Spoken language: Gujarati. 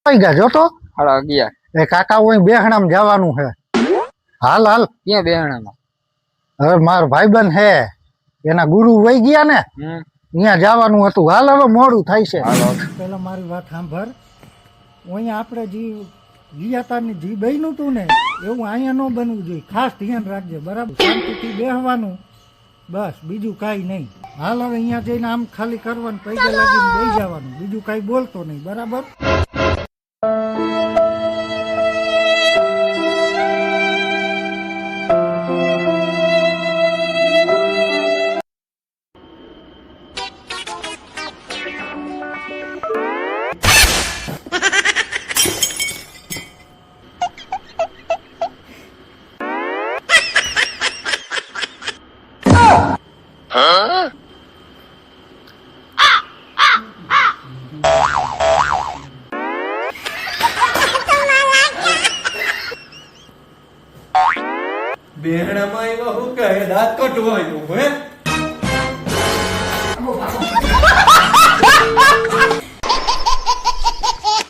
ગયા જોતો 11:30 એ કાકા હું બેહણામ જવાનું છે હાલ હાલ ક્યાં બેહણામાં હવે મારો ભાઈબંધ હે એના ગુરુ વહી ગયા ને અહીંયા જવાનું હતું હાલ હવે મોડું થાય છે પેલા મારી વાત સાંભળ અહીંયા આપણે જે ગયા તા ને જે બન્યું તું ને એવું અહીંયા ન બનવું જોઈએ ખાસ ધ્યાન રાખજે બરાબર શાંતિથી બેહવાનું બસ બીજું કાંઈ નહીં હાલ હવે અહીંયા જઈને આમ ખાલી કરવાનું પૈસા લાગીને બેસી જવાનું બીજું કાંઈ બોલતો નહીં બરાબર બેહણામાં આવ્યા હું કહે દાંત કટવાનું હે